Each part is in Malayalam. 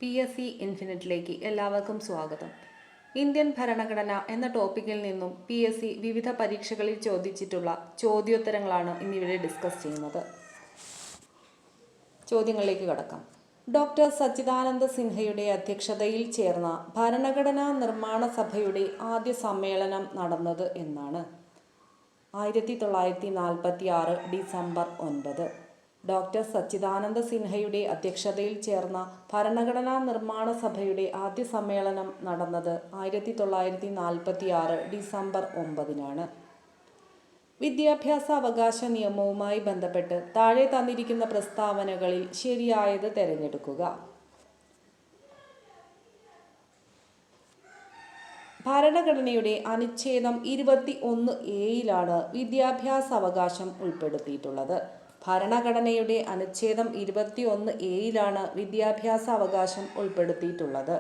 PSC ഇൻഫിനിറ്റിലേക്ക് എല്ലാവർക്കും സ്വാഗതം. ഇന്ത്യൻ ഭരണഘടന എന്ന ടോപ്പിക്കിൽ നിന്നും PSC വിവിധ പരീക്ഷകളിൽ ചോദിച്ചിട്ടുള്ള ചോദ്യോത്തരങ്ങളാണ് ഇന്നിവിടെ ഡിസ്കസ് ചെയ്യുന്നത്. ചോദ്യങ്ങളിലേക്ക് കടക്കാം. ഡോക്ടർ സച്ചിദാനന്ദ സിൻഹയുടെ അധ്യക്ഷതയിൽ ചേർന്ന ഭരണഘടനാ നിർമ്മാണ സഭയുടെ ആദ്യ സമ്മേളനം നടന്നത് എന്നാണ്? 1946 ഡിസംബർ 9. ഡോക്ടർ സച്ചിദാനന്ദ സിൻഹയുടെ അധ്യക്ഷതയിൽ ചേർന്ന ഭരണഘടനാ നിർമ്മാണ സഭയുടെ ആദ്യ സമ്മേളനം നടന്നത് 1946 ഡിസംബർ 9. വിദ്യാഭ്യാസ അവകാശ നിയമവുമായി ബന്ധപ്പെട്ട് താഴെ തന്നിരിക്കുന്ന പ്രസ്താവനകളിൽ ശരിയായത് തിരഞ്ഞെടുക്കുക. ഭരണഘടനയുടെ അനുച്ഛേദം 21A വിദ്യാഭ്യാസ അവകാശം ഉൾപ്പെടുത്തിയിട്ടുള്ളത്. ഭരണഘടനയുടെ അനുച്ഛേദം 21A വിദ്യാഭ്യാസ അവകാശം ഉൾപ്പെടുത്തിയിട്ടുള്ളത്.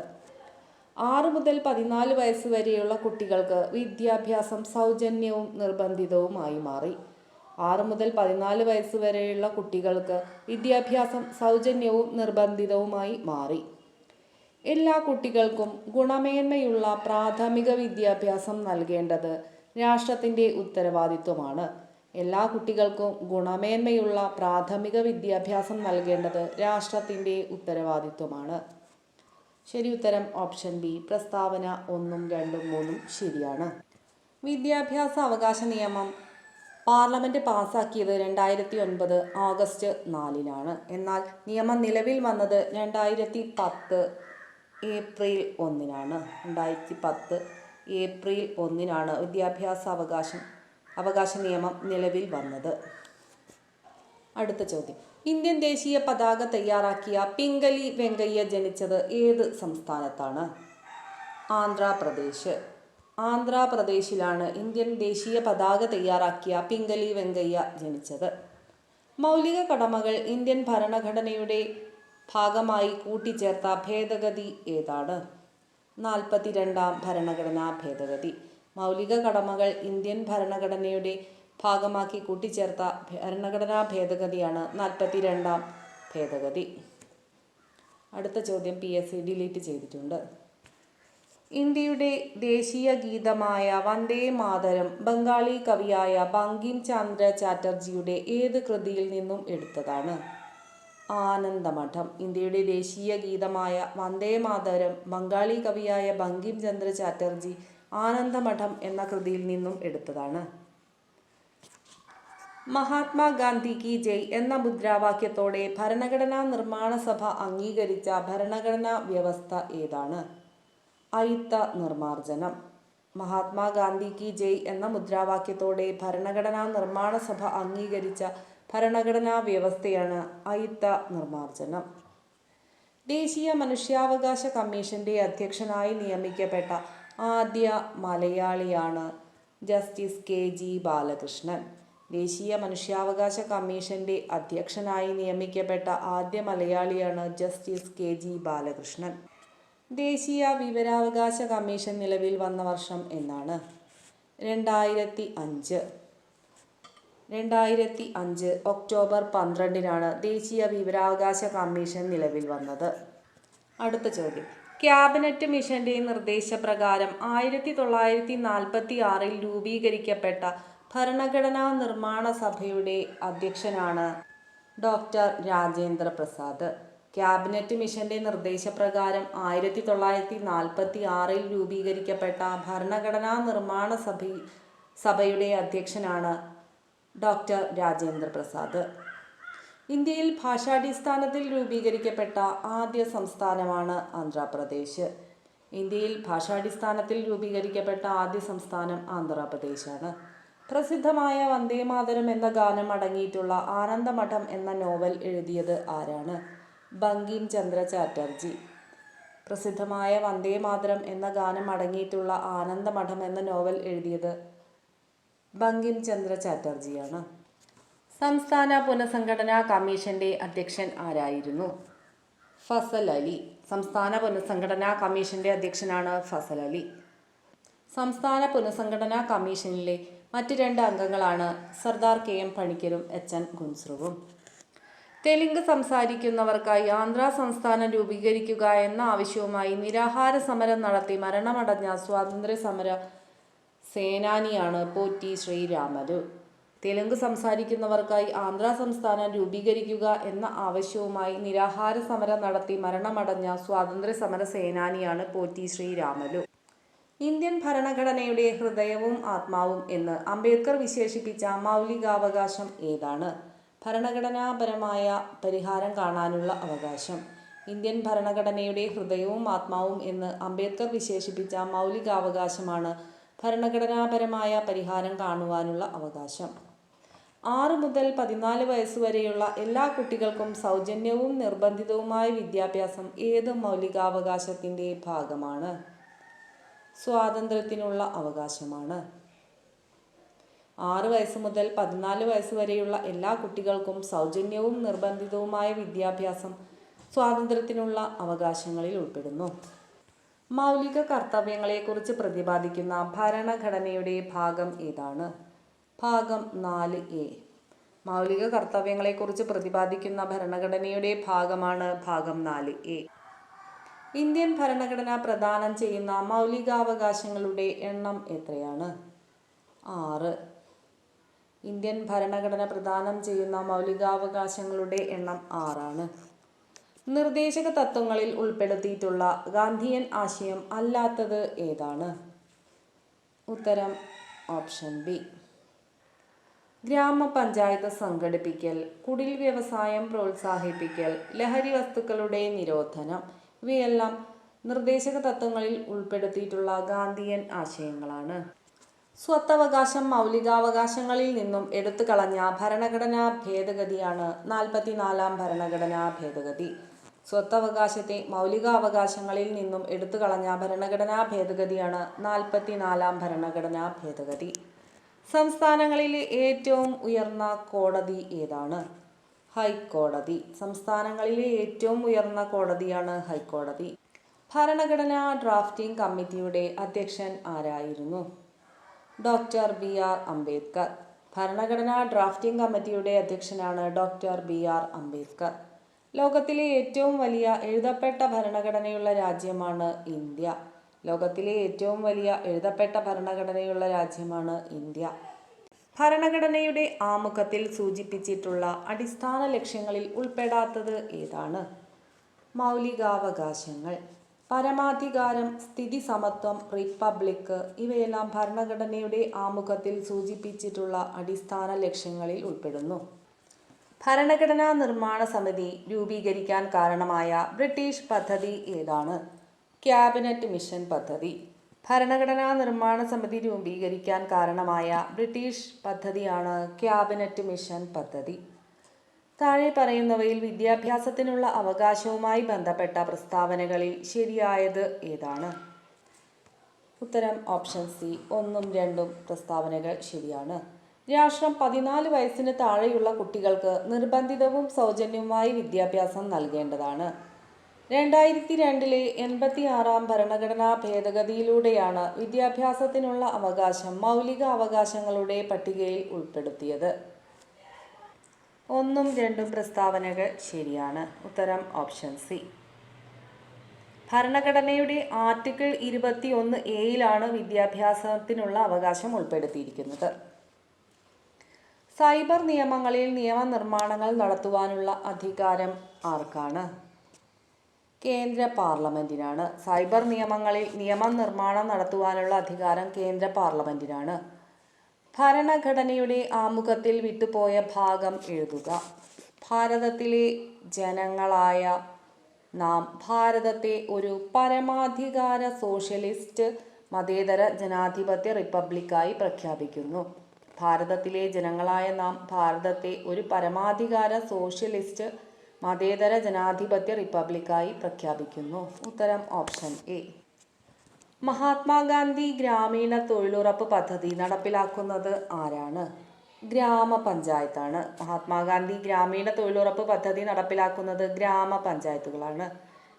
6 മുതൽ 14 വയസ്സ് വരെയുള്ള കുട്ടികൾക്ക് വിദ്യാഭ്യാസം സൗജന്യവും നിർബന്ധിതവുമായി മാറി. 6 മുതൽ 14 വയസ്സ് വരെയുള്ള കുട്ടികൾക്ക് വിദ്യാഭ്യാസം സൗജന്യവും നിർബന്ധിതവുമായി മാറി. എല്ലാ കുട്ടികൾക്കും ഗുണമേന്മയുള്ള പ്രാഥമിക വിദ്യാഭ്യാസം നൽകേണ്ടത് രാഷ്ട്രത്തിൻ്റെ ഉത്തരവാദിത്വമാണ്. എല്ലാ കുട്ടികൾക്കും ഗുണമേന്മയുള്ള പ്രാഥമിക വിദ്യാഭ്യാസം നൽകേണ്ടത് രാഷ്ട്രത്തിൻ്റെ ഉത്തരവാദിത്വമാണ്. ശരി ഉത്തരം ഓപ്ഷൻ ബി. പ്രസ്താവന 1, 2, 3 ശരിയാണ്. വിദ്യാഭ്യാസ അവകാശ നിയമം പാർലമെൻറ്റ് പാസാക്കിയത് 2009 ഓഗസ്റ്റ് 4. എന്നാൽ നിയമം നിലവിൽ വന്നത് 2010 ഏപ്രിൽ 1. 2010 ഏപ്രിൽ 1 വിദ്യാഭ്യാസ അവകാശ നിയമം നിലവിൽ വന്നത്. അടുത്ത ചോദ്യം. ഇന്ത്യൻ ദേശീയ പതാക തയ്യാറാക്കിയ പിംഗലി വെങ്കയ്യ ജനിച്ചത് ഏത് സംസ്ഥാനത്താണ്? ആന്ധ്രാപ്രദേശ്. ആന്ധ്രാപ്രദേശിലാണ് ഇന്ത്യൻ ദേശീയ പതാക തയ്യാറാക്കിയ പിംഗലി വെങ്കയ്യ ജനിച്ചത്. മൗലിക കടമകൾ ഇന്ത്യൻ ഭരണഘടനയുടെ ഭാഗമായി കൂട്ടിച്ചേർത്ത ഭേദഗതി ഏതാണ്? 42ാം ഭരണഘടനാ ഭേദഗതി. മൗലിക കടമകൾ ഇന്ത്യൻ ഭരണഘടനയുടെ ഭാഗമാക്കി കൂട്ടിച്ചേർത്ത ഭരണഘടനാ ഭേദഗതിയാണ് 42ാം ഭേദഗതി. അടുത്ത ചോദ്യം PSC ഡിലീറ്റ് ചെയ്തിട്ടുണ്ട്. ഇന്ത്യയുടെ ദേശീയ ഗീതമായ വന്ദേ മാതരം ബംഗാളി കവിയായ ബങ്കിം ചന്ദ്ര ചാറ്റർജിയുടെ ഏത് കൃതിയിൽ നിന്നും എടുത്തതാണ്? ആനന്ദമഠം. ഇന്ത്യയുടെ ദേശീയ ഗീതമായ വന്ദേ മാതരം ബംഗാളി കവിയായ ബങ്കിം ചന്ദ്ര ചാറ്റർജി ആനന്ദമഠം എന്ന കൃതിയിൽ നിന്നും എടുത്തതാണ്. മഹാത്മാഗാന്ധി കി ജയ് എന്ന മുദ്രാവാക്യത്തോടെ ഭരണഘടനാ നിർമ്മാണ സഭ അംഗീകരിച്ച ഭരണഘടനാ വ്യവസ്ഥ ഏതാണ്? അയിത്ത നിർമാർജനം. മഹാത്മാഗാന്ധി കി ജയ് എന്ന മുദ്രാവാക്യത്തോടെ ഭരണഘടനാ നിർമ്മാണ സഭ അംഗീകരിച്ച ഭരണഘടനാ വ്യവസ്ഥയാണ് അയിത്ത നിർമാർജനം. ദേശീയ മനുഷ്യാവകാശ കമ്മീഷന്റെ അധ്യക്ഷനായി നിയമിക്കപ്പെട്ട ആദ്യ മലയാളിയാണ് ജസ്റ്റിസ് KG ബാലകൃഷ്ണൻ. ദേശീയ മനുഷ്യാവകാശ കമ്മീഷന്റെ അധ്യക്ഷനായി നിയമിക്കപ്പെട്ട ആദ്യ മലയാളിയാണ് ജസ്റ്റിസ് KG ബാലകൃഷ്ണൻ. ദേശീയ വിവരാവകാശ കമ്മീഷൻ നിലവിൽ വന്ന വർഷം എന്നാണ്? 2005. 2005 ഒക്ടോബർ 12 ദേശീയ വിവരാവകാശ കമ്മീഷൻ നിലവിൽ വന്നത്. അടുത്ത ചോദ്യം. ക്യാബിനറ്റ് മിഷന്റെ നിർദ്ദേശപ്രകാരം 1946 രൂപീകരിക്കപ്പെട്ട ഭരണഘടനാ നിർമ്മാണ സഭയുടെ അധ്യക്ഷനാണ് ഡോക്ടർ രാജേന്ദ്ര പ്രസാദ്. ക്യാബിനറ്റ് മിഷന്റെ നിർദ്ദേശപ്രകാരം 1946 രൂപീകരിക്കപ്പെട്ട ഭരണഘടനാ നിർമ്മാണ സഭയുടെ അധ്യക്ഷനാണ് ഡോക്ടർ രാജേന്ദ്ര പ്രസാദ്. ഇന്ത്യയിൽ ഭാഷാടിസ്ഥാനത്തിൽ രൂപീകരിക്കപ്പെട്ട ആദ്യ സംസ്ഥാനമാണ് ആന്ധ്രാപ്രദേശ്. ഇന്ത്യയിൽ ഭാഷാടിസ്ഥാനത്തിൽ രൂപീകരിക്കപ്പെട്ട ആദ്യ സംസ്ഥാനം ആന്ധ്രാപ്രദേശാണ്. പ്രസിദ്ധമായ വന്ദേ മാതരം എന്ന ഗാനം അടങ്ങിയിട്ടുള്ള ആനന്ദമഠം എന്ന നോവൽ എഴുതിയത് ആരാണ്? ബങ്കിം ചന്ദ്ര ചാറ്റർജി. പ്രസിദ്ധമായ വന്ദേ മാതരം എന്ന ഗാനം അടങ്ങിയിട്ടുള്ള ആനന്ദമഠം എന്ന നോവൽ എഴുതിയത് ബങ്കിം ചന്ദ്ര ചാറ്റർജിയാണ്. സംസ്ഥാന പുനഃസംഘടനാ കമ്മീഷന്റെ അധ്യക്ഷൻ ആരായിരുന്നു? ഫസൽ അലി. സംസ്ഥാന പുനഃസംഘടനാ കമ്മീഷന്റെ അധ്യക്ഷനാണ് ഫസൽ അലി. സംസ്ഥാന പുനഃസംഘടനാ കമ്മീഷനിലെ മറ്റ് 2 അംഗങ്ങളാണ് സർദാർ KM പണിക്കരും HN ഖുൻസ്രുവും. തെലുങ്ക് സംസാരിക്കുന്നവർക്കായി ആന്ധ്ര സംസ്ഥാനം രൂപീകരിക്കുക എന്ന ആവശ്യവുമായി നിരാഹാര സമരം നടത്തി മരണമടഞ്ഞ സ്വാതന്ത്ര്യ സമര സേനാനിയാണ് പോറ്റി ശ്രീരാമലു. തെലുങ്ക് സംസാരിക്കുന്നവർക്കായി ആന്ധ്ര സംസ്ഥാനം രൂപീകരിക്കുക എന്ന ആവശ്യവുമായി നിരാഹാര സമരം നടത്തി മരണമടഞ്ഞ സ്വാതന്ത്ര്യ സമര സേനാനിയാണ് പോറ്റി ശ്രീരാമലു. ഇന്ത്യൻ ഭരണഘടനയുടെ ഹൃദയവും ആത്മാവും എന്ന് അംബേദ്കർ വിശേഷിപ്പിച്ച മൗലികാവകാശം ഏതാണ്? ഭരണഘടനാപരമായ പരിഹാരം കാണാനുള്ള അവകാശം. ഇന്ത്യൻ ഭരണഘടനയുടെ ഹൃദയവും ആത്മാവും എന്ന് അംബേദ്കർ വിശേഷിപ്പിച്ച മൗലികാവകാശമാണ് ഭരണഘടനാപരമായ പരിഹാരം കാണുവാനുള്ള അവകാശം. 6 മുതൽ 14 വയസ്സുവരെയുള്ള എല്ലാ കുട്ടികൾക്കും സൗജന്യവും നിർബന്ധിതവുമായ വിദ്യാഭ്യാസം ഏത് മൗലികാവകാശത്തിൻ്റെ ഭാഗമാണ്? സ്വാതന്ത്ര്യത്തിനുള്ള അവകാശമാണ്. 6 വയസ്സ് മുതൽ 14 വയസ്സ് വരെയുള്ള എല്ലാ കുട്ടികൾക്കും സൗജന്യവും നിർബന്ധിതവുമായ വിദ്യാഭ്യാസം സ്വാതന്ത്ര്യത്തിനുള്ള അവകാശങ്ങളിൽ ഉൾപ്പെടുന്നു. മൗലിക കർത്തവ്യങ്ങളെക്കുറിച്ച് പ്രതിപാദിക്കുന്ന ഭരണഘടനയുടെ ഭാഗം ഏതാണ്? ഭാഗം 4A. മൗലിക കർത്തവ്യങ്ങളെക്കുറിച്ച് പ്രതിപാദിക്കുന്ന ഭരണഘടനയുടെ ഭാഗമാണ് ഭാഗം 4A. ഇന്ത്യൻ ഭരണഘടന പ്രദാനം ചെയ്യുന്ന മൗലികാവകാശങ്ങളുടെ എണ്ണം എത്രയാണ്? 6. ഇന്ത്യൻ ഭരണഘടന പ്രദാനം ചെയ്യുന്ന മൗലികാവകാശങ്ങളുടെ എണ്ണം 6 ആണ്. നിർദ്ദേശക തത്വങ്ങളിൽ ഉൾപ്പെടുത്തിയിട്ടുള്ള ഗാന്ധിയൻ ആശയം അല്ലാത്തത് ഏതാണ്? ഉത്തരം ഓപ്ഷൻ ബി. ഗ്രാമപഞ്ചായത്ത് സംഘടിപ്പിക്കൽ, കുടിൽ വ്യവസായം പ്രോത്സാഹിപ്പിക്കൽ, ലഹരി വസ്തുക്കളുടെ നിരോധനം ഇവയെല്ലാം നിർദ്ദേശക തത്വങ്ങളിൽ ഉൾപ്പെടുത്തിയിട്ടുള്ള ഗാന്ധിയൻ ആശയങ്ങളാണ്. സ്വത്തവകാശം മൗലികാവകാശങ്ങളിൽ നിന്നും എടുത്തു കളഞ്ഞ ഭരണഘടനാ ഭേദഗതിയാണ് 44-ാം ഭരണഘടനാ ഭേദഗതി. സ്വത്തവകാശത്തെ മൗലികാവകാശങ്ങളിൽ നിന്നും എടുത്തു കളഞ്ഞ ഭരണഘടനാ ഭേദഗതിയാണ് 44-ാം ഭരണഘടനാ ഭേദഗതി. സംസ്ഥാനങ്ങളിലെ ഏറ്റവും ഉയർന്ന കോടതി ഏതാണ്? ഹൈക്കോടതി. സംസ്ഥാനങ്ങളിലെ ഏറ്റവും ഉയർന്ന കോടതിയാണ് ഹൈക്കോടതി. ഭരണഘടനാ ഡ്രാഫ്റ്റിംഗ് കമ്മിറ്റിയുടെ അധ്യക്ഷൻ ആരായിരുന്നു? Doctor B R. അംബേദ്കർ. ഭരണഘടനാ ഡ്രാഫ്റ്റിംഗ് കമ്മിറ്റിയുടെ അധ്യക്ഷനാണ് ഡോക്ടർ ബി.ആർ. അംബേദ്കർ. ലോകത്തിലെ ഏറ്റവും വലിയ എഴുതപ്പെട്ട ഭരണഘടനയുള്ള രാജ്യമാണ് ഇന്ത്യ. ലോകത്തിലെ ഏറ്റവും വലിയ എഴുതപ്പെട്ട ഭരണഘടനയുള്ള രാജ്യമാണ് ഇന്ത്യ. ഭരണഘടനയുടെ ആമുഖത്തിൽ സൂചിപ്പിച്ചിട്ടുള്ള അടിസ്ഥാന ലക്ഷ്യങ്ങളിൽ ഉൾപ്പെടാത്തത് ഏതാണ്? മൗലികാവകാശങ്ങൾ, പരമാധികാരം, സ്ഥിതി സമത്വം, റിപ്പബ്ലിക്ക് ഇവയെല്ലാം ഭരണഘടനയുടെ ആമുഖത്തിൽ സൂചിപ്പിച്ചിട്ടുള്ള അടിസ്ഥാന ലക്ഷ്യങ്ങളിൽ ഉൾപ്പെടുന്നു. ഭരണഘടനാ നിർമ്മാണ സമിതി രൂപീകരിക്കാൻ കാരണമായ ബ്രിട്ടീഷ് പദ്ധതി ഏതാണ്? ക്യാബിനറ്റ് മിഷൻ പദ്ധതി. ഭരണഘടനാ നിർമ്മാണ സമിതി രൂപീകരിക്കാൻ കാരണമായ ബ്രിട്ടീഷ് പദ്ധതിയാണ് ക്യാബിനറ്റ് മിഷൻ പദ്ധതി. താഴെ പറയുന്നവയിൽ വിദ്യാഭ്യാസത്തിനുള്ള അവകാശവുമായി ബന്ധപ്പെട്ട പ്രസ്താവനകളിൽ ശരിയായത് ഏതാണ്? ഉത്തരം ഓപ്ഷൻ സി. 1ഉം 2ഉം പ്രസ്താവനകൾ ശരിയാണ്. രാഷ്ട്രം 14 വയസ്സിന് താഴെയുള്ള കുട്ടികൾക്ക് നിർബന്ധിതവും സൗജന്യവുമായി വിദ്യാഭ്യാസം നൽകേണ്ടതാണ്. 2002-ലെ 86-ാം ഭരണഘടനാ ഭേദഗതിയിലൂടെയാണ് വിദ്യാഭ്യാസത്തിനുള്ള അവകാശം മൗലിക അവകാശങ്ങളുടെ പട്ടികയിൽ ഉൾപ്പെടുത്തിയത്. 1ഉം 2ഉം പ്രസ്താവനകൾ ശരിയാണ്. ഉത്തരം ഓപ്ഷൻ സി. ഭരണഘടനയുടെ ആർട്ടിക്കിൾ 21A-യിലാണ് വിദ്യാഭ്യാസത്തിനുള്ള അവകാശം ഉൾപ്പെടുത്തിയിരിക്കുന്നത്. സൈബർ നിയമങ്ങളിൽ നിയമനിർമ്മാണങ്ങൾ നടത്തുവാനുള്ള അധികാരം ആർക്കാണ്? കേന്ദ്ര പാർലമെന്റിനാണ്. സൈബർ നിയമങ്ങളിൽ നിയമനിർമ്മാണം നടത്തുവാനുള്ള അധികാരം കേന്ദ്ര പാർലമെന്റിനാണ്. ഭരണഘടനയുടെ ആമുഖത്തിൽ വിട്ടുപോയ ഭാഗം എഴുതുക. ഭാരതത്തിലെ ജനങ്ങളായ നാം ഭാരതത്തെ ഒരു പരമാധികാര സോഷ്യലിസ്റ്റ് മതേതര ജനാധിപത്യ റിപ്പബ്ലിക്കായി പ്രഖ്യാപിക്കുന്നു. ഭാരതത്തിലെ ജനങ്ങളായ നാം ഭാരതത്തെ ഒരു പരമാധികാര സോഷ്യലിസ്റ്റ് മതേതര ജനാധിപത്യ റിപ്പബ്ലിക്കായി പ്രഖ്യാപിക്കുന്നു. ഉത്തരം ഓപ്ഷൻ എ. മഹാത്മാഗാന്ധി ഗ്രാമീണ തൊഴിലുറപ്പ് പദ്ധതി നടപ്പിലാക്കുന്നത് ആരാണ്? ഗ്രാമപഞ്ചായത്താണ്. മഹാത്മാഗാന്ധി ഗ്രാമീണ തൊഴിലുറപ്പ് പദ്ധതി നടപ്പിലാക്കുന്നത് ഗ്രാമപഞ്ചായത്തുകളാണ്.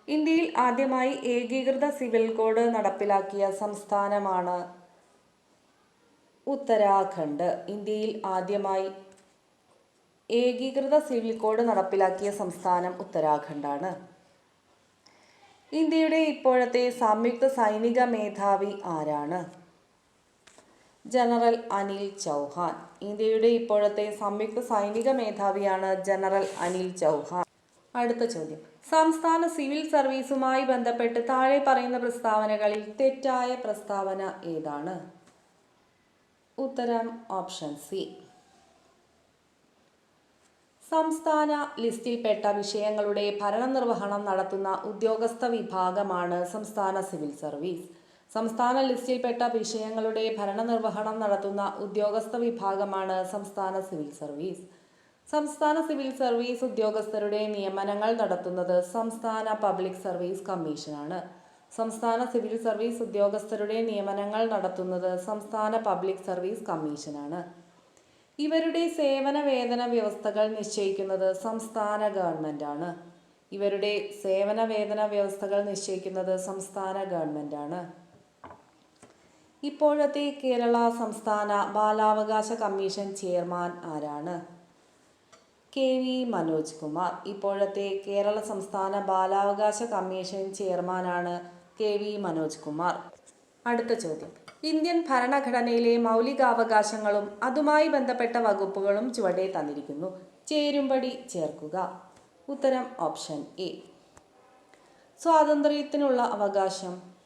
ഇന്ത്യയിൽ ആദ്യമായി ഏകീകൃത സിവിൽ കോഡ് നടപ്പിലാക്കിയ സംസ്ഥാനമാണ് ഉത്തരാഖണ്ഡ്. ഇന്ത്യയിൽ ആദ്യമായി ഏകീകൃത സിവിൽ കോഡ് നടപ്പിലാക്കിയ സംസ്ഥാനം ഉത്തരാഖണ്ഡാണ്. ഇന്ത്യയുടെ ഇപ്പോഴത്തെ സംയുക്ത സൈനിക മേധാവി ആരാണ്? ജനറൽ അനിൽ ചൗഹാൻ. ഇന്ത്യയുടെ ഇപ്പോഴത്തെ സംയുക്ത സൈനിക മേധാവിയാണ് ജനറൽ അനിൽ ചൗഹാൻ. അടുത്ത ചോദ്യം. സംസ്ഥാന സിവിൽ സർവീസുമായി ബന്ധപ്പെട്ട് താഴെ പറയുന്ന പ്രസ്താവനകളിൽ തെറ്റായ പ്രസ്താവന ഏതാണ്? ഉത്തരം ഓപ്ഷൻ സി. സംസ്ഥാന ലിസ്റ്റിൽപ്പെട്ട വിഷയങ്ങളുടെ ഭരണനിർവഹണം നടത്തുന്ന ഉദ്യോഗസ്ഥ വിഭാഗമാണ് സംസ്ഥാന സിവിൽ സർവീസ്. സംസ്ഥാന ലിസ്റ്റിൽപ്പെട്ട വിഷയങ്ങളുടെ ഭരണനിർവഹണം നടത്തുന്ന ഉദ്യോഗസ്ഥ വിഭാഗമാണ് സംസ്ഥാന സിവിൽ സർവീസ്. സംസ്ഥാന സിവിൽ സർവീസ് ഉദ്യോഗസ്ഥരുടെ നിയമനങ്ങൾ നടത്തുന്നത് സംസ്ഥാന പബ്ലിക് സർവീസ് കമ്മീഷനാണ്. സംസ്ഥാന സിവിൽ സർവീസ് ഉദ്യോഗസ്ഥരുടെ നിയമനങ്ങൾ നടത്തുന്നത് സംസ്ഥാന പബ്ലിക് സർവീസ് കമ്മീഷനാണ്. ഇവരുടെ സേവന വേതന വ്യവസ്ഥകൾ നിശ്ചയിക്കുന്നത് സംസ്ഥാന ഗവൺമെൻറ്റാണ്. ഇവരുടെ സേവന വേതന വ്യവസ്ഥകൾ നിശ്ചയിക്കുന്നത് സംസ്ഥാന ഗവൺമെൻറ്റാണ്. ഇപ്പോഴത്തെ കേരള സംസ്ഥാന ബാലാവകാശ കമ്മീഷൻ ചെയർമാൻ ആരാണ്? കെ.വി. മനോജ് കുമാർ. ഇപ്പോഴത്തെ കേരള സംസ്ഥാന ബാലാവകാശ കമ്മീഷൻ ചെയർമാനാണ് കെ.വി. മനോജ് കുമാർ. അടുത്ത ചോദ്യം. ഇന്ത്യൻ ഭരണഘടനയിലെ മൗലികാവകാശങ്ങളും അതുമായി ബന്ധപ്പെട്ട വകുപ്പുകളും ചുവടെ തന്നിരിക്കുന്നു. ചേരുംപടി ചേർക്കുക. ഉത്തരം ഓപ്ഷൻ എ. സ്വാതന്ത്ര്യത്തിനുള്ള അവകാശം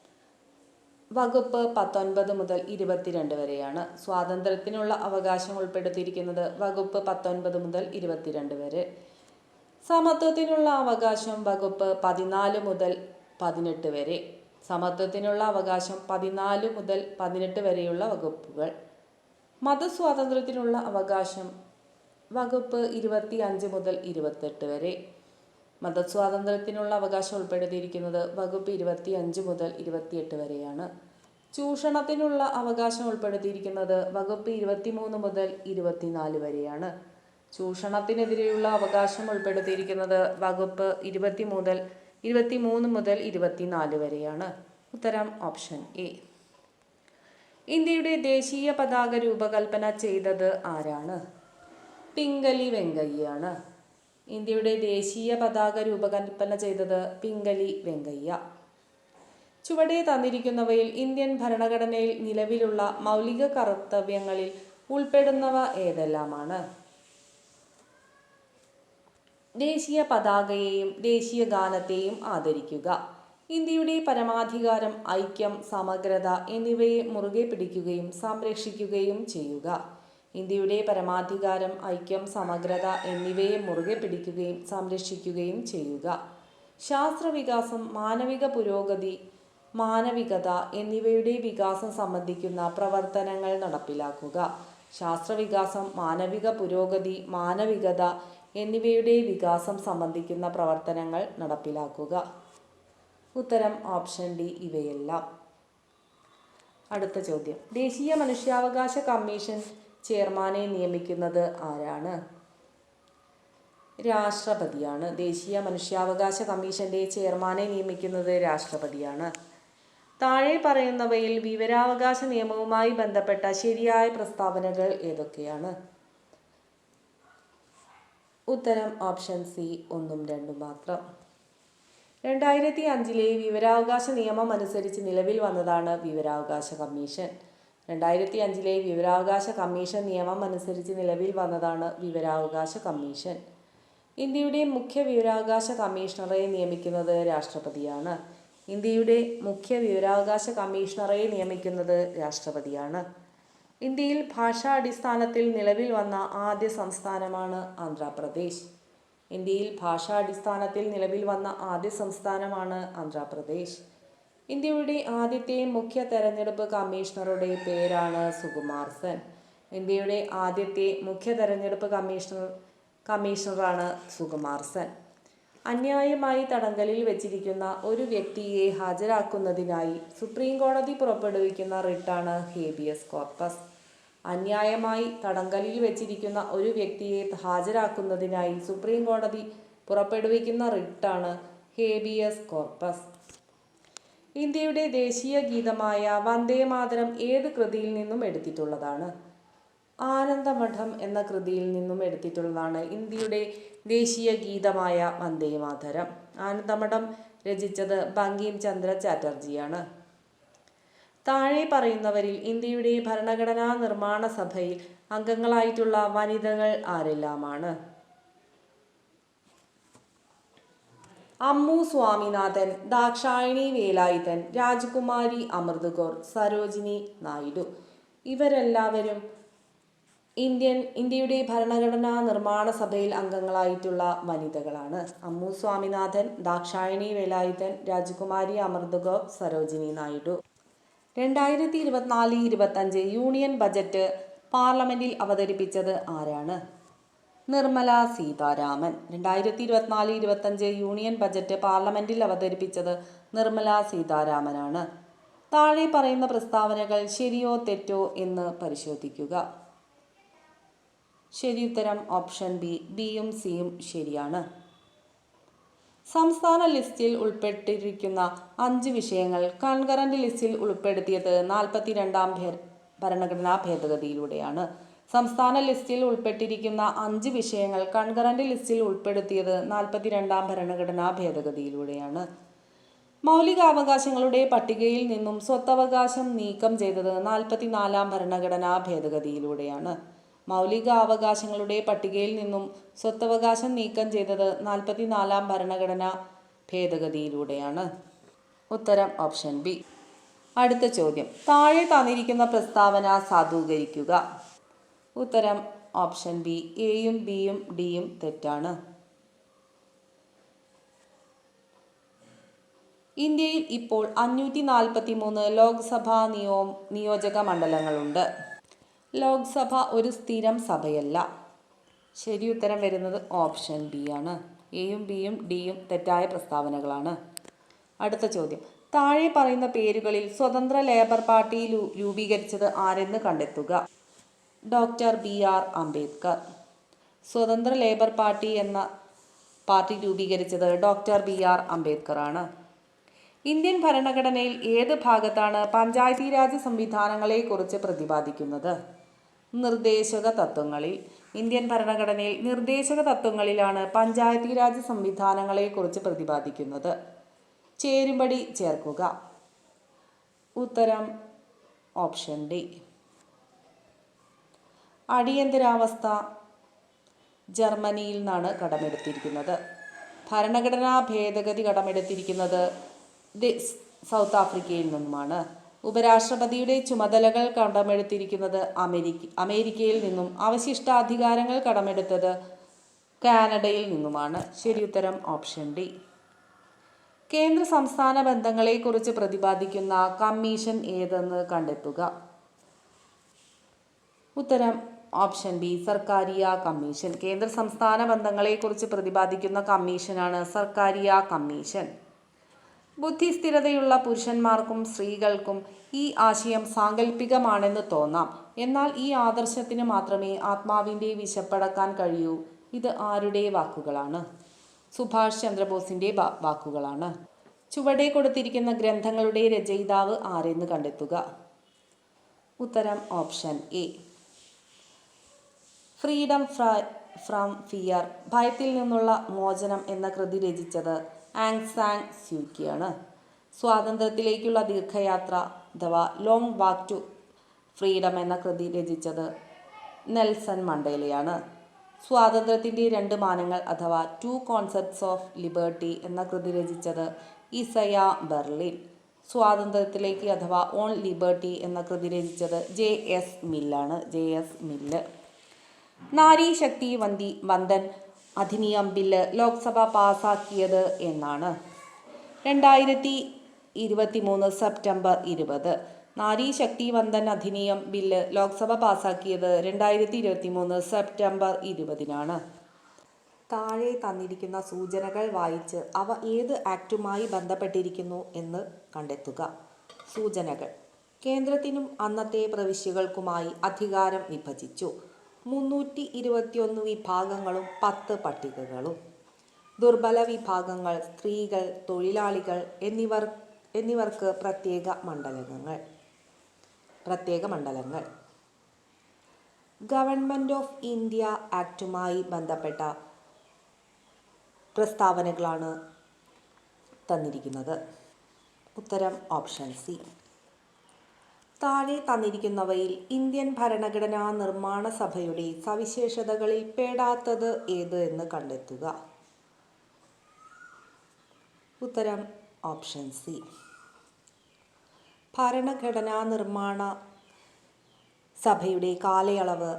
വകുപ്പ് 19 മുതൽ 22 വരെയാണ്. സ്വാതന്ത്ര്യത്തിനുള്ള അവകാശം ഉൾപ്പെടുത്തിയിരിക്കുന്നത് വകുപ്പ് 19 മുതൽ 22 വരെ. സമത്വത്തിനുള്ള അവകാശം വകുപ്പ് 14 മുതൽ 18 വരെ. സമത്വത്തിനുള്ള അവകാശം 14 മുതൽ 18 വരെയുള്ള വകുപ്പുകൾ. മതസ്വാതന്ത്ര്യത്തിനുള്ള അവകാശം വകുപ്പ് 25 മുതൽ 28 വരെ. മതസ്വാതന്ത്ര്യത്തിനുള്ള അവകാശം ഉൾപ്പെടുത്തിയിരിക്കുന്നത് വകുപ്പ് 25 മുതൽ 28 വരെയാണ്. ചൂഷണത്തിനുള്ള അവകാശം ഉൾപ്പെടുത്തിയിരിക്കുന്നത് വകുപ്പ് 23 മുതൽ 24 വരെയാണ്. ചൂഷണത്തിനെതിരെയുള്ള അവകാശം ഉൾപ്പെടുത്തിയിരിക്കുന്നത് വകുപ്പ് 23 മുതൽ 24 വരെയാണ്. ഉത്തരം ഓപ്ഷൻ എ. ഇന്ത്യയുടെ ദേശീയ പതാക രൂപകൽപ്പന ചെയ്തത് ആരാണ്? പിംഗലി വെങ്കയ്യയാണ്. ഇന്ത്യയുടെ ദേശീയ പതാക രൂപകൽപ്പന ചെയ്തത് പിംഗലി വെങ്കയ്യ. ചുവടെ തന്നിരിക്കുന്നവയിൽ ഇന്ത്യൻ ഭരണഘടനയിൽ നിലവിലുള്ള മൗലിക കർത്തവ്യങ്ങളിൽ ഉൾപ്പെടുന്നവ ഏതെല്ലാമാണ്? ദേശീയ പതാകയെയും ദേശീയ ഗാനത്തെയും ആദരിക്കുക. ഇന്ത്യയുടെ പരമാധികാരം, ഐക്യം, സമഗ്രത എന്നിവയെ മുറുകെ പിടിക്കുകയും സംരക്ഷിക്കുകയും ചെയ്യുക. ഇന്ത്യയുടെ പരമാധികാരം, ഐക്യം, സമഗ്രത എന്നിവയെ മുറുകെ പിടിക്കുകയും സംരക്ഷിക്കുകയും ചെയ്യുക. ശാസ്ത്രവികാസം, മാനവിക പുരോഗതി, മാനവികത എന്നിവയുടെ വികാസം സംബന്ധിക്കുന്ന പ്രവർത്തനങ്ങൾ നടപ്പിലാക്കുക. ശാസ്ത്രവികാസം, മാനവിക പുരോഗതി, മാനവികത എന്നിവയുടെ വികാസം സംബന്ധിക്കുന്ന പ്രവർത്തനങ്ങൾ നടപ്പിലാക്കുക. ഉത്തരം ഓപ്ഷൻ ഡി ഇവയെല്ലാം. അടുത്ത ചോദ്യം. ദേശീയ മനുഷ്യാവകാശ കമ്മീഷൻ ചെയർമാനെ നിയമിക്കുന്നത് ആരാണ്? രാഷ്ട്രപതിയാണ്. ദേശീയ മനുഷ്യാവകാശ കമ്മീഷന്റെ ചെയർമാനെ നിയമിക്കുന്നത് രാഷ്ട്രപതിയാണ്. താഴെ പറയുന്നവയിൽ വിവരാവകാശ നിയമവുമായി ബന്ധപ്പെട്ട ശരിയായ പ്രസ്താവനകൾ ഏതൊക്കെയാണ്? ഉത്തരം ഓപ്ഷൻ സി 1ഉം 2ഉം മാത്രം. 2005 വിവരാവകാശ നിയമം അനുസരിച്ച് നിലവിൽ വന്നതാണ് വിവരാവകാശ കമ്മീഷൻ. 2005 വിവരാവകാശ കമ്മീഷൻ നിയമം അനുസരിച്ച് നിലവിൽ വന്നതാണ് വിവരാവകാശ കമ്മീഷൻ. ഇന്ത്യയുടെ മുഖ്യ വിവരാവകാശ കമ്മീഷണറെ നിയമിക്കുന്നത് രാഷ്ട്രപതിയാണ്. ഇന്ത്യയുടെ മുഖ്യ വിവരാവകാശ കമ്മീഷണറെ നിയമിക്കുന്നത് രാഷ്ട്രപതിയാണ്. ഇന്ത്യയിൽ ഭാഷാടിസ്ഥാനത്തിൽ നിലവിൽ വന്ന ആദ്യ സംസ്ഥാനമാണ് ആന്ധ്രാപ്രദേശ്. ഇന്ത്യയിൽ ഭാഷാടിസ്ഥാനത്തിൽ നിലവിൽ വന്ന ആദ്യ സംസ്ഥാനമാണ് ആന്ധ്രാപ്രദേശ്. ഇന്ത്യയുടെ ആദ്യത്തെ മുഖ്യ തെരഞ്ഞെടുപ്പ് കമ്മീഷണറുടെ പേരാണ് സുകുമാർ സെൻ. ഇന്ത്യയുടെ ആദ്യത്തെ മുഖ്യ തെരഞ്ഞെടുപ്പ് കമ്മീഷണറാണ് സുകുമാർ സെൻ. അന്യായമായി തടങ്കലിൽ വെച്ചിരിക്കുന്ന ഒരു വ്യക്തിയെ ഹാജരാക്കുന്നതിനായി സുപ്രീം കോടതി പുറപ്പെടുവിക്കുന്ന റിട്ടാണ് ഹേബിയസ് കോർപ്പസ്. അന്യായമായി തടങ്കലിൽ വെച്ചിരിക്കുന്ന ഒരു വ്യക്തിയെ ഹാജരാക്കുന്നതിനായി സുപ്രീം കോടതി പുറപ്പെടുവിക്കുന്ന റിട്ടാണ് ഹേബിയസ് കോർപ്പസ്. ഇന്ത്യയുടെ ദേശീയ ഗീതമായ വന്ദേ മാതരം ഏത് കൃതിയിൽ നിന്നും എടുത്തിട്ടുള്ളതാണ്? ആനന്ദമഠം എന്ന കൃതിയിൽ നിന്നും എടുത്തിട്ടുള്ളതാണ് ഇന്ത്യയുടെ ദേശീയ ഗീതമായ വന്ദേ മാതരം. ആനന്ദമഠം രചിച്ചത് ബങ്കിം ചന്ദ്ര ചാറ്റർജിയാണ്. താഴെ പറയുന്നവരിൽ ഇന്ത്യയുടെ ഭരണഘടനാ നിർമ്മാണ സഭയിൽ അംഗങ്ങളായിട്ടുള്ള വനിതകൾ ആരെല്ലാമാണ്? അമ്മു സ്വാമിനാഥൻ, ദാക്ഷായണി വേലായുധൻ, രാജകുമാരി അമൃത് കൗർ, സരോജിനി നായിഡു. ഇവരെല്ലാവരും ഇന്ത്യയുടെ ഭരണഘടനാ നിർമ്മാണ സഭയിൽ അംഗങ്ങളായിട്ടുള്ള വനിതകളാണ്. അമ്മു സ്വാമിനാഥൻ, ദാക്ഷായണി വേലായുധൻ, രാജകുമാരി അമൃത് കൗർ, സരോജിനി നായിഡു. 2024-25 യൂണിയൻ ബജറ്റ് പാർലമെന്റിൽ അവതരിപ്പിച്ചത് ആരാണ്? നിർമ്മല സീതാരാമൻ. 2024-25 യൂണിയൻ ബജറ്റ് പാർലമെന്റിൽ അവതരിപ്പിച്ചത് നിർമ്മല സീതാരാമനാണ്. താഴെ പറയുന്ന പ്രസ്താവനകൾ ശരിയോ തെറ്റോ എന്ന് പരിശോധിക്കുക. ശരിയുത്തരം ഓപ്ഷൻ ബി. ബിയും സിയും ശരിയാണ്. സംസ്ഥാന ലിസ്റ്റിൽ ഉൾപ്പെട്ടിരിക്കുന്ന 5 വിഷയങ്ങൾ കൺകറന്റ് ലിസ്റ്റിൽ ഉൾപ്പെടുത്തിയത് 42ാം ഭരണഘടനാ ഭേദഗതിയിലൂടെയാണ്. സംസ്ഥാന ലിസ്റ്റിൽ ഉൾപ്പെട്ടിരിക്കുന്ന 5 വിഷയങ്ങൾ കൺകറന്റ് ലിസ്റ്റിൽ ഉൾപ്പെടുത്തിയത് 42ാം ഭരണഘടനാ ഭേദഗതിയിലൂടെയാണ്. മൗലികാവകാശങ്ങളുടെ പട്ടികയിൽ നിന്നും സ്വത്തവകാശം നീക്കം ചെയ്തത് 44ാം ഭരണഘടനാ ഭേദഗതിയിലൂടെയാണ്. മൗലികാവകാശങ്ങളുടെ പട്ടികയിൽ നിന്നും സ്വത്തവകാശം നീക്കം ചെയ്തത് 44ാം ഭരണഘടനാ ഭേദഗതിയിലൂടെയാണ്. ഉത്തരം ഓപ്ഷൻ ബി. അടുത്ത ചോദ്യം. താഴെ തന്നിരിക്കുന്ന പ്രസ്താവന സാധൂകരിക്കുക. ഉത്തരം ഓപ്ഷൻ ബി. എയും ബിയും ഡിയും തെറ്റാണ്. ഇന്ത്യയിൽ ഇപ്പോൾ 543 ലോക്സഭാ നിയോജക മണ്ഡലങ്ങളുണ്ട്. ലോക്സഭ ഒരു സ്ഥിരം സഭയല്ല. ശരിയുത്തരം വരുന്നത് ഓപ്ഷൻ ബി ആണ്. എയും ബിയും ഡിയും തെറ്റായ പ്രസ്താവനകളാണ്. അടുത്ത ചോദ്യം. താഴെ പറയുന്ന പേരുകളിൽ സ്വതന്ത്ര ലേബർ പാർട്ടി രൂപീകരിച്ചത് ആരെന്ന് കണ്ടെത്തുക. Doctor BR Ambedkar. സ്വതന്ത്ര ലേബർ പാർട്ടി എന്ന പാർട്ടി രൂപീകരിച്ചത് ഡോക്ടർ BR അംബേദ്കർ ആണ്. ഇന്ത്യൻ ഭരണഘടനയിൽ ഏത് ഭാഗത്താണ് പഞ്ചായത്തി രാജ് സംവിധാനങ്ങളെക്കുറിച്ച് പ്രതിപാദിക്കുന്നത്? നിർദ്ദേശക തത്വങ്ങളിൽ. ഇന്ത്യൻ ഭരണഘടനയിൽ നിർദ്ദേശക തത്വങ്ങളിലാണ് പഞ്ചായത്തി രാജ് സംവിധാനങ്ങളെക്കുറിച്ച് പ്രതിപാദിക്കുന്നത്. ചേരുംപടി ചേർക്കുക. ഉത്തരം ഓപ്ഷൻ ഡി. അടിയന്തരാവസ്ഥ ജർമ്മനിയിൽ നിന്നാണ് കടമെടുത്തിരിക്കുന്നത്. ഭരണഘടനാ ഭേദഗതി കടമെടുത്തിരിക്കുന്നത് സൗത്ത് ആഫ്രിക്കയിൽ നിന്നുമാണ്. ഉപരാഷ്ട്രപതിയുടെ ചുമതലകൾ കടമെടുത്തിരിക്കുന്നത് അമേരിക്കയിൽ നിന്നും അവശിഷ്ടാധികാരങ്ങൾ കടമെടുത്തത് കാനഡയിൽ നിന്നുമാണ്. ശരിയുത്തരം ഓപ്ഷൻ ഡി. കേന്ദ്ര സംസ്ഥാന ബന്ധങ്ങളെക്കുറിച്ച് പ്രതിപാദിക്കുന്ന കമ്മീഷൻ ഏതെന്ന് കണ്ടെത്തുക. ഉത്തരം ഓപ്ഷൻ ബി. സർക്കാരിയ കമ്മീഷൻ. കേന്ദ്ര സംസ്ഥാന ബന്ധങ്ങളെക്കുറിച്ച് പ്രതിപാദിക്കുന്ന കമ്മീഷനാണ് സർക്കാരിയ കമ്മീഷൻ. ബുദ്ധിസ്ഥിരതയുള്ള പുരുഷന്മാർക്കും സ്ത്രീകൾക്കും ഈ ആശയം സാങ്കല്പികമാണെന്ന് തോന്നാം. എന്നാൽ ഈ ആദർശത്തിന് മാത്രമേ ആത്മാവിൻ്റെ വിശപ്പടക്കാൻ കഴിയൂ. ഇത് ആരുടെ വാക്കുകളാണ്? സുഭാഷ് ചന്ദ്രബോസിൻ്റെ വാക്കുകളാണ്. ചുവടെ കൊടുത്തിരിക്കുന്ന ഗ്രന്ഥങ്ങളുടെ രചയിതാവ് ആരെന്ന് കണ്ടെത്തുക. ഉത്തരം option A. Freedom from fear, ഭയത്തിൽ നിന്നുള്ള മോചനം എന്ന കൃതി രചിച്ചത് ആങ് സാൻ സ്യൂക്കിയാണ്. സ്വാതന്ത്ര്യത്തിലേക്കുള്ള ദീർഘയാത്ര അഥവാ ലോങ് വാക്ക് ടു ഫ്രീഡം എന്ന കൃതി രചിച്ചത് നെൽസൺ മണ്ടേലയാണ്. സ്വാതന്ത്ര്യത്തിൻ്റെ 2 മാനങ്ങൾ അഥവാ 2 കോൺസെപ്റ്റ്സ് ഓഫ് ലിബർട്ടി എന്ന കൃതി രചിച്ചത് ഇസയ ബെർലിൻ. സ്വാതന്ത്ര്യത്തിലേക്ക് അഥവാ ഓൺ ലിബർട്ടി എന്ന കൃതി രചിച്ചത് JS മില്ലാണ്. JS Mill. Nari Shakti Vandan Adhiniyam bill Lok Sabha പാസാക്കിയത് എന്നാണ്? 2023 സെപ്റ്റംബർ 20. നാരി ശക്തി വന്ദൻ അധിനിയം ബില്ല് ലോക്സഭ പാസാക്കിയത് 2023 സെപ്റ്റംബർ 20-നാണ്. താഴെ തന്നിരിക്കുന്ന സൂചനകൾ വായിച്ച് അവ ഏത് ആക്ടുമായി ബന്ധപ്പെട്ടിരിക്കുന്നു എന്ന് കണ്ടെത്തുക. സൂചനകൾ. കേന്ദ്രത്തിനും അന്നത്തെ പ്രവിശ്യകൾക്കുമായി അധികാരം വിഭജിച്ചു. 321 വിഭാഗങ്ങളും 10 പട്ടികകളും. ദുർബല വിഭാഗങ്ങൾ, സ്ത്രീകൾ, തൊഴിലാളികൾ എന്നിവർക്ക് പ്രത്യേക മണ്ഡലങ്ങൾ. ഗവൺമെൻറ് ഓഫ് ഇന്ത്യ ആക്ടുമായി ബന്ധപ്പെട്ട പ്രസ്താവനകളാണ് തന്നിരിക്കുന്നത്? ഉത്തരം ഓപ്ഷൻ സി. താഴെ തന്നിരിക്കുന്നവയിൽ ഇന്ത്യൻ ഭരണഘടനാ നിർമ്മാണ സഭയുടെ സവിശേഷതകളിൽ പെടാത്തത് ഏത് എന്ന് കണ്ടെത്തുക. ഉത്തരം ഓപ്ഷൻ സി. ഭരണഘടനാ നിർമ്മാണ സഭയുടെ കാലയളവ്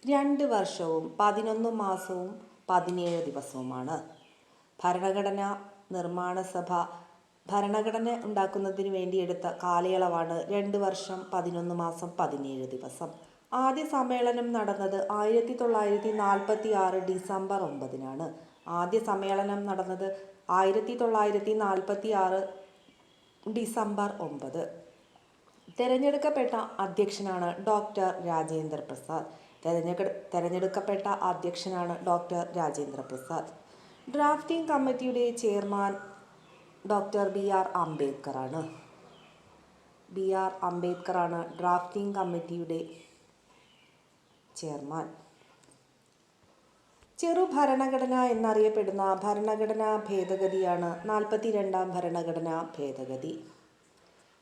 2 വർഷവും 11 മാസവും 17 ദിവസവുമാണ്. ഭരണഘടനാ നിർമ്മാണ സഭ ഭരണഘടന ഉണ്ടാക്കുന്നതിന് വേണ്ടി എടുത്ത കാലയളവാണ് 2 വർഷം 11 മാസം 17 ദിവസം. ആദ്യ സമ്മേളനം നടന്നത് 1946 ഡിസംബർ 9-നാണ്. ആദ്യ സമ്മേളനം നടന്നത് 1946 ഡിസംബർ 9. തെരഞ്ഞെടുക്കപ്പെട്ട അധ്യക്ഷനാണ് ഡോക്ടർ രാജേന്ദ്ര പ്രസാദ്. തെരഞ്ഞെടുക്കപ്പെട്ട അധ്യക്ഷനാണ് ഡോക്ടർ രാജേന്ദ്ര പ്രസാദ്. ഡ്രാഫ്റ്റിംഗ് കമ്മിറ്റിയുടെ ചെയർമാൻ ഡോക്ടർ BR അംബേദ്കറാണ്. BR അംബേദ്കറാണ് ഡ്രാഫ്റ്റിംഗ് കമ്മിറ്റിയുടെ ചെയർമാൻ. ചെറു ഭരണഘടന എന്നറിയപ്പെടുന്ന ഭരണഘടനാ ഭേദഗതിയാണ് 42-ാം ഭരണഘടനാ ഭേദഗതി.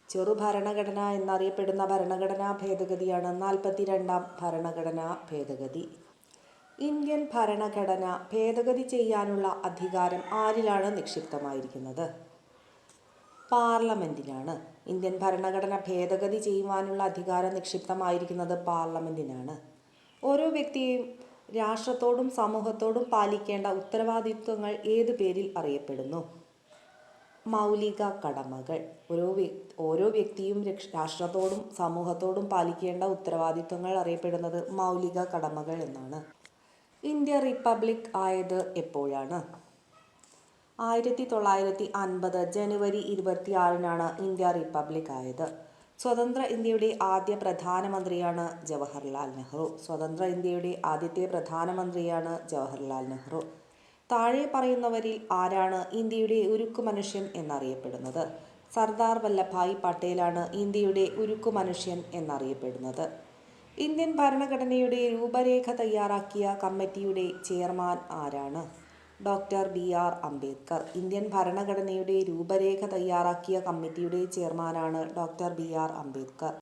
ചെറു ഭരണഘടന എന്നറിയപ്പെടുന്ന ഭരണഘടനാ ഭേദഗതിയാണ് 42-ാം ഭരണഘടനാ ഭേദഗതി. ഇന്ത്യൻ ഭരണഘടന ഭേദഗതി ചെയ്യാനുള്ള അധികാരം ആരിലാണ് നിക്ഷിപ്തമായിരിക്കുന്നത്? പാർലമെൻറ്റിനാണ്. ഇന്ത്യൻ ഭരണഘടന ഭേദഗതി ചെയ്യുവാനുള്ള അധികാരം നിക്ഷിപ്തമായിരിക്കുന്നത് പാർലമെൻറ്റിനാണ്. ഓരോ വ്യക്തിയും രാഷ്ട്രത്തോടും സമൂഹത്തോടും പാലിക്കേണ്ട ഉത്തരവാദിത്വങ്ങൾ ഏതു പേരിൽ അറിയപ്പെടുന്നു? മൗലിക കടമകൾ. ഓരോ വ്യക്തിയും രാഷ്ട്രത്തോടും സമൂഹത്തോടും പാലിക്കേണ്ട ഉത്തരവാദിത്വങ്ങൾ അറിയപ്പെടുന്നത് മൗലിക കടമകൾ എന്നാണ്. ഇന്ത്യ റിപ്പബ്ലിക് ആയത് എപ്പോഴാണ്? 1950 ജനുവരി 26-നാണ് ഇന്ത്യ റിപ്പബ്ലിക് ആയത്. സ്വതന്ത്ര ഇന്ത്യയുടെ ആദ്യ പ്രധാനമന്ത്രിയാണ് ജവഹർലാൽ നെഹ്റു. സ്വതന്ത്ര ഇന്ത്യയുടെ ആദ്യത്തെ പ്രധാനമന്ത്രിയാണ് ജവഹർലാൽ നെഹ്റു. താഴെ പറയുന്നവരിൽ ആരാണ് ഇന്ത്യയുടെ ഉരുക്കു മനുഷ്യൻ എന്നറിയപ്പെടുന്നത്? സർദാർ വല്ലഭായ് പട്ടേലാണ് ഇന്ത്യയുടെ ഉരുക്കു മനുഷ്യൻ എന്നറിയപ്പെടുന്നത്. ഇന്ത്യൻ ഭരണഘടനയുടെ രൂപരേഖ തയ്യാറാക്കിയ കമ്മിറ്റിയുടെ ചെയർമാൻ ആരാണ്? Doctor BR Ambedkar. ഇന്ത്യൻ ഭരണഘടനയുടെ രൂപരേഖ തയ്യാറാക്കിയ കമ്മിറ്റിയുടെ ചെയർമാനാണ് ഡോക്ടർ BR അംബേദ്കർ.